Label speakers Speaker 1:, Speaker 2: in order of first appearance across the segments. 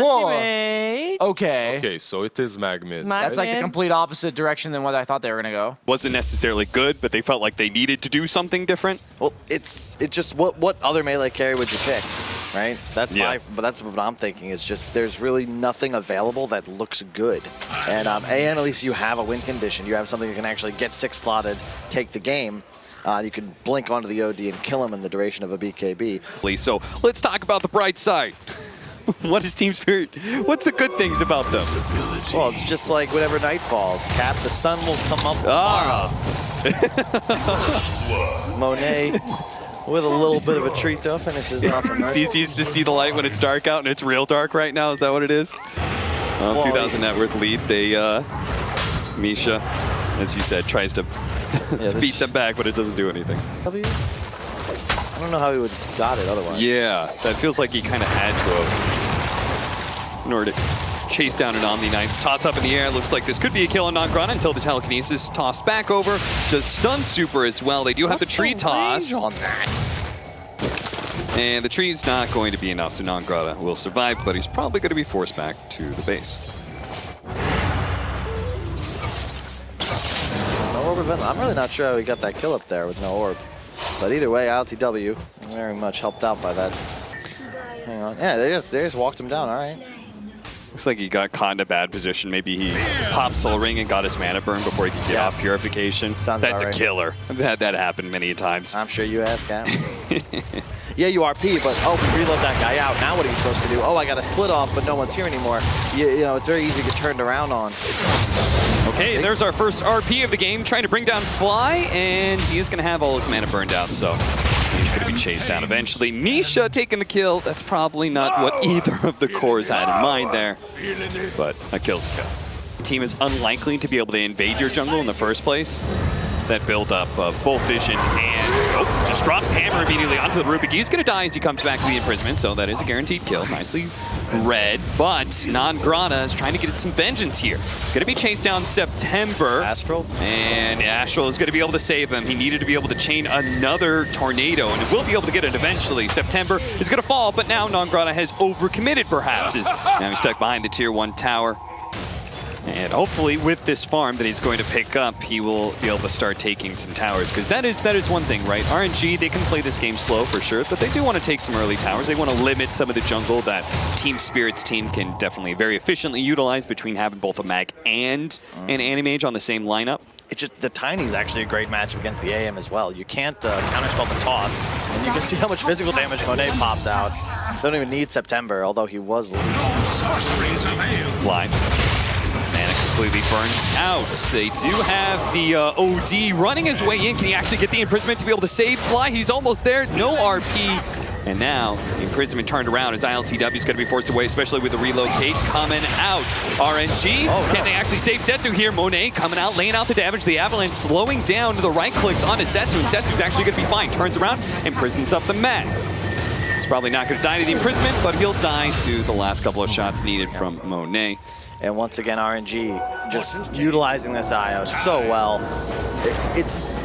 Speaker 1: Whoa. Okay.
Speaker 2: Okay, so it is mag mid.
Speaker 1: That's like the complete opposite direction than what I thought they were going to go.
Speaker 3: Wasn't necessarily good, but they felt like they needed to do something different.
Speaker 4: Well, it's just what other melee carry would you pick, right? That's but that's what I'm thinking is just there's really nothing available that looks good. And at least you have a win condition. You have something that can actually get 6 slotted, take the game. You can blink onto the OD and kill him in the duration of a BKB.
Speaker 3: So let's talk about the bright side. What is Team Spirit? What's the good things about them?
Speaker 4: Well, it's just like whenever night falls, Cap, the sun will come up tomorrow. Monet, with a little bit of a treat though, finishes off.
Speaker 3: It's easiest to see the light when it's dark out, and it's real dark right now. Is that what it is? 2,000 net worth lead. They, Misha, as you said, tries to beat them back, but it doesn't do anything.
Speaker 4: I don't know how he would have got it otherwise.
Speaker 3: Yeah, that feels like he kind of had to have in order to chase down an Omni Knight. Toss up in the air. It looks like this could be a kill on Non-Grana until the telekinesis tossed back over. Does stun super as well. They do have the tree toss.
Speaker 4: On that?
Speaker 3: And the tree's not going to be enough, so Non-Grana will survive, but he's probably going to be forced back to the base.
Speaker 4: No orb event. I'm really not sure how he got that kill up there with no orb. But either way, ILTW very much helped out by that. Hang on. Yeah, they just walked him down. All right.
Speaker 3: Looks like he got caught in a bad position. Maybe he popped Soul Ring and got his mana burn before he could get off Purification.
Speaker 4: Sounds
Speaker 3: That's
Speaker 4: right.
Speaker 3: a killer. I've had that happen many times.
Speaker 4: I'm sure you have, Cap. Yeah, you RP, but we reload that guy out. Now what are you supposed to do? Oh, I got a split off, but no one's here anymore. You know, it's very easy to get turned around on.
Speaker 3: Okay, there's our first RP of the game, trying to bring down Fly, and he is going to have all his mana burned out, so he's going to be chased down eventually. Misha taking the kill. That's probably not what either of the cores had in mind there, but a kill's a kill. The team is unlikely to be able to invade your jungle in the first place. That build-up of both Vision and just drops Hammer immediately onto the Rubik. He's going to die as he comes back to the imprisonment, so that is a guaranteed kill. Nicely read, but Non-Grana is trying to get some vengeance here. He's going to be chased down September.
Speaker 4: Astral?
Speaker 3: And Astral is going to be able to save him. He needed to be able to chain another tornado, and will be able to get it eventually. September is going to fall, but now Non-Grana has overcommitted, perhaps. Now he's stuck behind the Tier 1 tower. And hopefully with this farm that he's going to pick up, he will be able to start taking some towers. Because that is one thing, right? RNG, they can play this game slow for sure, but they do want to take some early towers. They want to limit some of the jungle that Team Spirit's team can definitely very efficiently utilize between having both a mag and an Animage on the same lineup.
Speaker 4: It's just the Tiny's actually a great matchup against the AM as well. You can't counterspell the toss, and you can see how much physical damage Monet pops out. They don't even need September, although he was leading.
Speaker 3: Fly. Mana completely burns out. They do have the OD running his way in. Can he actually get the imprisonment to be able to save Fly? He's almost there. No RP. And now the imprisonment turned around as ILTW is going to be forced away, especially with the relocate coming out. RNG, can they actually save Setsu here? Monet coming out, laying out the damage. The Avalanche slowing down to the right clicks onto Setsu, and Setsu's actually going to be fine. Turns around, imprisons up the mag. He's probably not going to die to the imprisonment, but he'll die to the last couple of shots needed from Monet.
Speaker 4: And once again, RNG just utilizing this IO so well. It's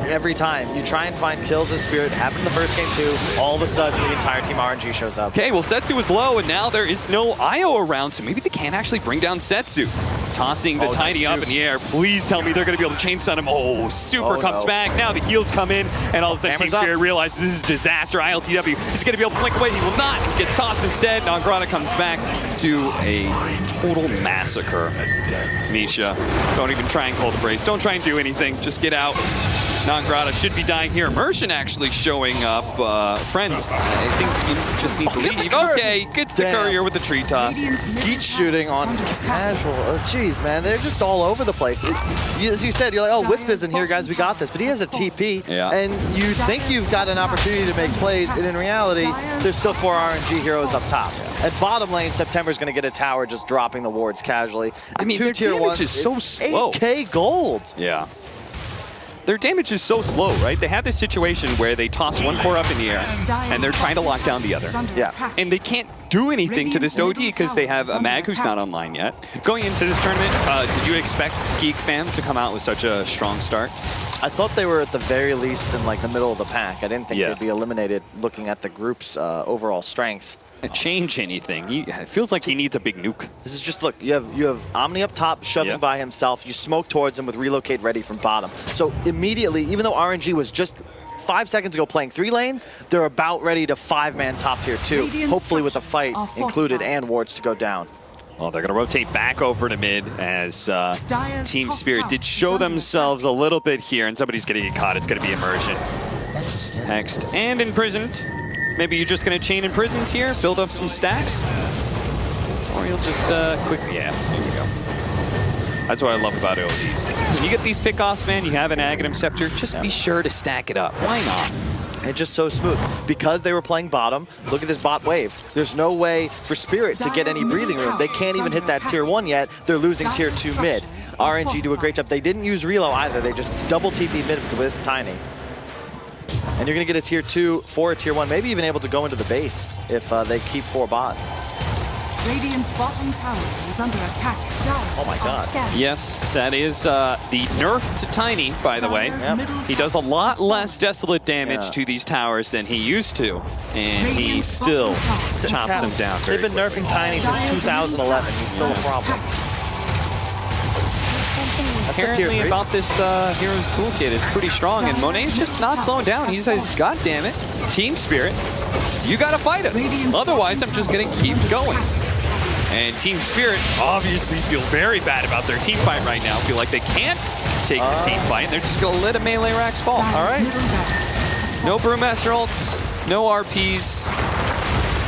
Speaker 4: every time you try and find kills as Spirit. Happened in the first game too. All of a sudden, the entire team RNG shows up.
Speaker 3: Okay, well, Setsu is low, and now there is no IO around, so maybe they can't actually bring down Setsu. Tossing the Tiny up in the air. Please tell me they're going to be able to chain stun him. Oh, Super comes back. Now the heals come in, and all of a sudden Team Spirit realizes this is disaster. ILTW is going to be able to blink away. He will not. He gets tossed instead. Non-Grana comes back to a total massacre. Misha, don't even try and call the brace. Don't try and do anything. Just get out. Non-Grana should be dying here. Immersion actually showing up. Friends, I think you just need to leave. Okay, gets the courier with the tree toss.
Speaker 4: Skeet shooting on casual. Jeez, man, they're just all over the place. As you said, you're like, oh, Wisp isn't here, guys, we got this. But he has a TP, and you think you've got an opportunity to make plays, and in reality, there's still 4 RNG heroes up top. At bottom lane, September's going to get a tower just dropping the wards casually.
Speaker 3: I mean, their damage is so slow.
Speaker 4: 8K gold.
Speaker 3: Yeah. Their damage is so slow, right? They have this situation where they toss one core up in the air, and they're trying to lock down the other.
Speaker 4: Yeah.
Speaker 3: And they can't do anything to this OD because they have a mag who's not online yet. Going into this tournament, did you expect Geek fans to come out with such a strong start?
Speaker 4: I thought they were at the very least in like the middle of the pack. I didn't think they'd be eliminated looking at the group's overall strength.
Speaker 3: change anything. It feels like he needs a big nuke.
Speaker 4: This is just, look, you have Omni up top shoving by himself. You smoke towards him with relocate ready from bottom. So immediately, even though RNG was just 5 seconds ago playing 3 lanes, they're about ready to 5-man top tier 2, hopefully with a fight included and wards to go down.
Speaker 3: Well, they're going to rotate back over to mid as Team Spirit did show themselves a little bit here, and somebody's going to get caught. It's going to be Immersion. Hexed and imprisoned. Maybe you're just going to chain imprisons here, build up some stacks. Or you'll just quickly, yeah, there we go. That's what I love about ODs. When you get these pickoffs, man, you have an Aghanim Scepter, just be sure to stack it up. Why not?
Speaker 4: And just so smooth. Because they were playing bottom, look at this bot wave. There's no way for Spirit to get any breathing room. They can't even hit that tier 1 yet. They're losing tier 2 mid. RNG do a great job. They didn't use reload either. They just double TP mid with this Tiny. And you're going to get a tier 2 for a tier 1, maybe even able to go into the base if they keep 4 bot.
Speaker 2: Radiant's bottom tower is under attack.
Speaker 4: Oh my god.
Speaker 3: Yes, that is the nerf to Tiny, by the way.
Speaker 4: Yep.
Speaker 3: He does a lot less desolate damage to these towers than he used to, and he still chops them down.
Speaker 4: They've been nerfing Tiny since 2011. He's still a problem.
Speaker 3: Apparently about this Hero's Toolkit is pretty strong, and Monet's just not slowing down. He says, God damn it, Team Spirit, you gotta fight us. Otherwise, I'm just gonna keep going. And Team Spirit obviously feel very bad about their team fight right now. Feel like they can't take the team fight, and they're just gonna let a melee racks fall.
Speaker 4: All right.
Speaker 3: No Brewmaster ults, no RPs.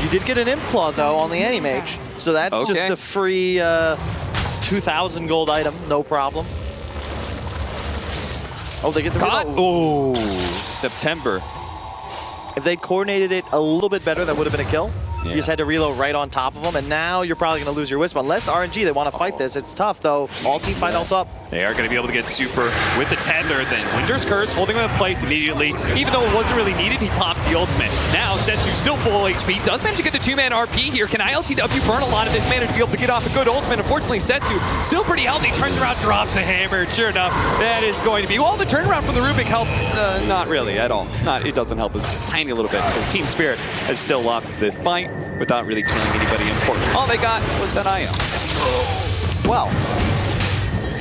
Speaker 4: You did get an Imp Claw, though, on the Anti-Mage. So that's just a free 2,000 gold item, no problem. Oh, they get the reload.
Speaker 3: Oh, September.
Speaker 4: If they coordinated it a little bit better, that would have been a kill. You just had to reload right on top of them, and now you're probably going to lose your Wisp. Unless RNG, they want to fight this. It's tough, though. All team fight ults up.
Speaker 3: They are going to be able to get super with the tether. Then Winter's Curse holding him in place immediately. Even though it wasn't really needed, he pops the ultimate. Now Setsu still full HP. Does manage to get the 2-man RP here. Can ILTW burn a lot of this mana to be able to get off a good ultimate? Unfortunately, Setsu still pretty healthy. Turns around, drops the hammer. Sure enough, that is going to be... Well, the turnaround from the Rubik helps not really at all. It doesn't help a tiny little bit because Team Spirit has still lost the fight without really killing anybody important. All they got was that IO.
Speaker 4: Well,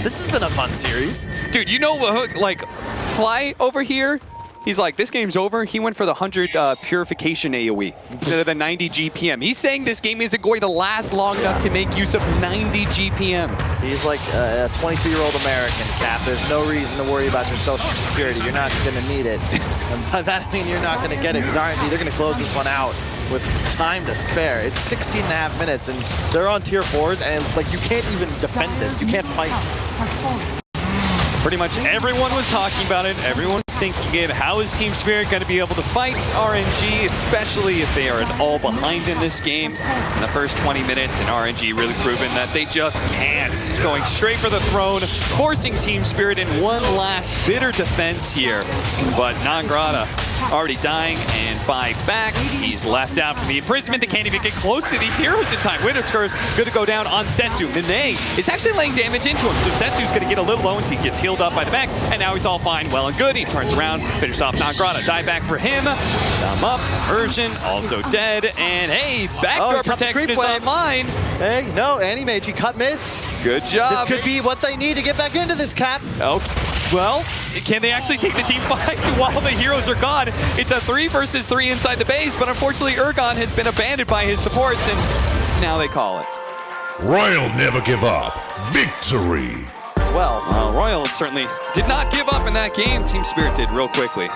Speaker 4: this has been a fun series.
Speaker 3: Dude, you know, like, Fly over here, he's like, this game's over. He went for the 100 purification AoE instead of the 90 GPM. He's saying this game isn't going to last long enough to make use of 90 GPM.
Speaker 4: He's like a 22-year-old American, Cap. There's no reason to worry about your social security. You're not going to need it. And by that I mean you're not going to get it, because RNG, they're going to close this one out with time to spare. It's 16.5 minutes, and they're on tier 4s, and like you can't even defend this. You can't fight.
Speaker 3: Pretty much everyone was talking about it. Everyone was thinking it. How is Team Spirit going to be able to fight RNG, especially if they are all behind in this game in the first 20 minutes, and RNG really proven that they just can't. Going straight for the throne, forcing Team Spirit in one last bitter defense here. But Nangrata already dying, and by back, he's left out from the imprisonment. They can't even get close to these heroes in time. Winter's Curse going to go down on Setsu. Nene is actually laying damage into him, so Setsu's going to get a little low until he gets healed up by the back, and now he's all fine, well and good. He turns around, finishes off Nangrata. Die back for him. Thumb up. Version also dead, and hey, backdoor protection is online.
Speaker 4: Hey, no, Anti-Mage, he cut mid.
Speaker 3: Good job.
Speaker 4: This could be what they need to get back into this, Cap.
Speaker 3: Oh, well, can they actually take the team fight while the heroes are gone? It's a 3 versus 3 inside the base, but unfortunately Ergon has been abandoned by his supports, and now they call it.
Speaker 5: Royal never give up. Victory.
Speaker 4: Well,
Speaker 3: Royal certainly did not give up in that game. Team Spirit did real quickly.